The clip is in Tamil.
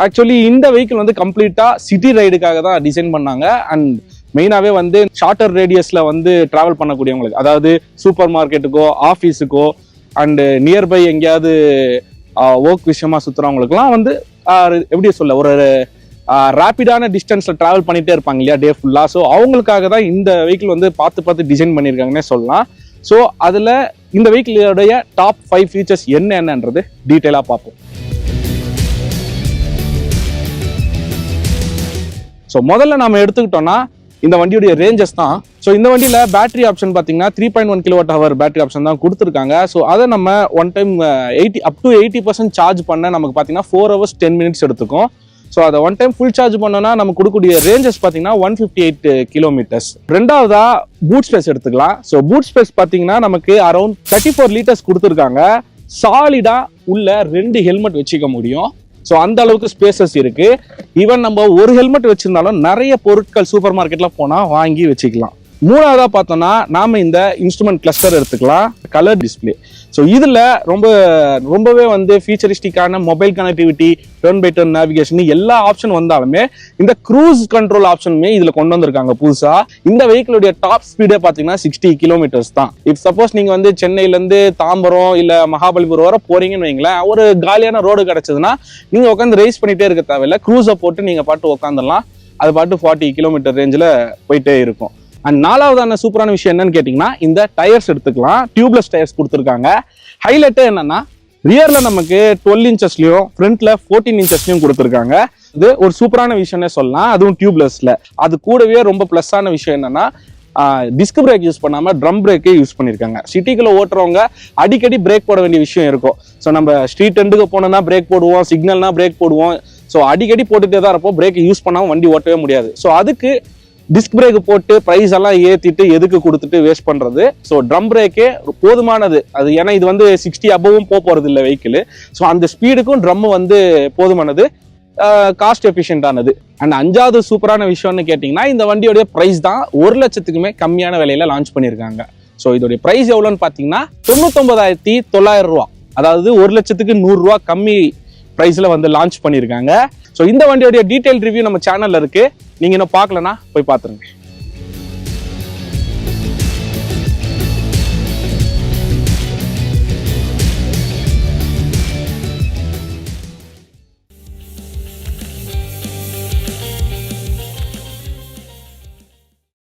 ஆக்சுவலி இந்த வெஹிக்கிள் வந்து கம்ப்ளீட்டா சிட்டி ரைடுக்காக தான் டிசைன் பண்ணாங்க. அண்ட் மெயினாவே வந்து ஷார்ட்டர் ரேடியஸ்ல வந்து டிராவல் பண்ணக்கூடியவங்களுக்கு, அதாவது சூப்பர் மார்க்கெட்டுக்கோ ஆஃபீஸுக்கோ அண்ட் நியர்பை எங்கேயாவது ஒர்க் விஷயமா சுத்துறவங்களுக்குலாம் வந்து எப்படி சொல்ல, ஒரு ரேபிடான டிஸ்டன்ஸ்ல டிராவல் பண்ணிட்டே இருப்பாங்க இல்லையா டே ஃபுல்லா. ஸோ அவங்களுக்காக தான் இந்த வெஹிக்கிள் வந்து பார்த்து டிசைன் பண்ணியிருக்காங்கன்னே சொல்லலாம். ஸோ அதுல இந்த வெஹிக்கிளோடைய டாப் 5 ஃபீச்சர்ஸ் என்னன்றது டீட்டெயிலா பார்ப்போம். ஸோ முதல்ல நம்ம எடுத்துக்கிட்டோம்னா இந்த வண்டியுடைய ரேஞ்சஸ் தான். ஸோ இந்த வண்டியில பேட்டரி ஆப்ஷன் பார்த்தீங்கன்னா 3.1 kWh பேட்டரி ஆப்ஷன் தான் கொடுத்துருக்காங்க. ஸோ அதை நம்ம one time up to 80% charge பண்ண நமக்கு பார்த்தீங்கன்னா 4 hours 10 minutes எடுத்துக்கும். ஸோ அதை ஒன் டைம் ஃபுல் சார்ஜ் பண்ணோம்னா நமக்கு கொடுக்கக்கூடிய ரேஞ்சஸ் பார்த்தீங்கன்னா 158 kilometers. ரெண்டாவதா பூட் ஸ்பேஸ் எடுத்துக்கலாம். ஸோ பூட் ஸ்பேஸ் பார்த்தீங்கன்னா நமக்கு அரௌண்ட் 34 liters கொடுத்துருக்காங்க. சாலிடா உள்ள 2 ஹெல்மெட் வச்சுக்க முடியும். ஸோ அந்த அளவுக்கு ஸ்பேசஸ் இருக்கு. ஈவன் நம்ம ஒரு ஹெல்மெட் வச்சிருந்தாலும் நிறைய பொருட்கள் சூப்பர் மார்க்கெட்ல போனா வாங்கி வச்சுக்கலாம். மூணாவதா பார்த்தோம்னா நாம இந்த இன்ஸ்ட்ருமெண்ட் கிளஸ்டர் எடுத்துக்கலாம், கலர் டிஸ்பிளே. ஸோ இதுல ரொம்பவே வந்து ஃபீச்சரிஸ்டிக்கான mobile connectivity, turn by turn navigation எல்லா ஆப்ஷன் வந்தாலுமே இந்த க்ரூஸ் கண்ட்ரோல் ஆப்ஷனுமே இதுல கொண்டு வந்திருக்காங்க புதுசா. இந்த வெஹிக்கிளுடைய டாப் ஸ்பீடே பாத்தீங்கன்னா 60 kilometers தான். இப் சப்போஸ் நீங்க வந்து சென்னையில இருந்து தாம்பரம் இல்ல மகாபலிபுரம் வர போறீங்கன்னு வைங்களேன், ஒரு காலியான ரோடு கிடைச்சதுன்னா நீங்க உட்காந்து ரேஸ் பண்ணிட்டே இருக்க தேவையில்ல, க்ரூஸை போட்டு நீங்க பாட்டு உட்காந்துடலாம். அது பாட்டு 40 kilometer ரேஞ்சில் போயிட்டே இருக்கும். அண்ட் நாலாவதான சூப்பரான விஷயம் என்னன்னு கேட்டீங்கன்னா இந்த டயர்ஸ் எடுத்துக்கலாம். டியூப்லெஸ் டயர்ஸ் கொடுத்துருக்காங்க. ஹைலைட்டே என்னன்னா ரியர்ல நமக்கு 12 inchesலயும் ஃப்ரண்ட்ல 14 inchesலயும் கொடுத்துருக்காங்க. இது ஒரு சூப்பரான விஷயம்னே சொல்லலாம், அதுவும் டியூப்லெஸ்ல. அது கூடவே ரொம்ப பிளஸ்ஸான விஷயம் என்னன்னா டிஸ்க் பிரேக் யூஸ் பண்ணாம ட்ரம் பிரேக்கே யூஸ் பண்ணிருக்காங்க. சிட்டிக்குள்ள ஓட்டுறவங்க அடிக்கடி பிரேக் போட வேண்டிய விஷயம் இருக்கும். ஸோ நம்ம ஸ்ட்ரீட் எண்டுக்கு போனோம்னா பிரேக் போடுவோம், சிக்னல்னா பிரேக் போடுவோம். ஸோ அடிக்கடி போட்டுட்டே தான் இருப்போம், பிரேக் யூஸ் பண்ணாம வண்டி ஓட்டவே முடியாது. ஸோ அதுக்கு டிஸ்க் பிரேக் போட்டு பிரைஸ் எல்லாம் ஏத்திட்டு எதுக்கு கொடுத்துட்டு வேஸ்ட் பண்றது. ஸோ ட்ரம் பிரேக்கே போதுமானது. அது ஏன்னா இது வந்து 60 above போறது இல்லை வெஹிக்கிள். ஸோ அந்த ஸ்பீடுக்கும் ட்ரம் வந்து போதுமானது, காஸ்ட் எஃபிஷியன்டானது. அண்ட் அஞ்சாவது சூப்பரான விஷயம்னு கேட்டீங்கன்னா இந்த வண்டியோடைய பிரைஸ் தான் 1 லட்சத்துக்குமே கம்மியான விலையில லான்ச் பண்ணியிருக்காங்க. ஸோ இதோடைய பிரைஸ் எவ்வளோன்னு பார்த்தீங்கன்னா 99,900 ரூபா, அதாவது 1 லட்சத்துக்கு 100 ரூபா கம்மி பிரைஸ்ல வந்து லான்ச் பண்ணியிருக்காங்க. ஸோ இந்த வண்டியோடைய டீடைல் ரிவ்யூ நம்ம சேனல்ல இருக்கு, நீங்க இன்னும் பார்க்கலன்னா போய் பார்த்துருங்க.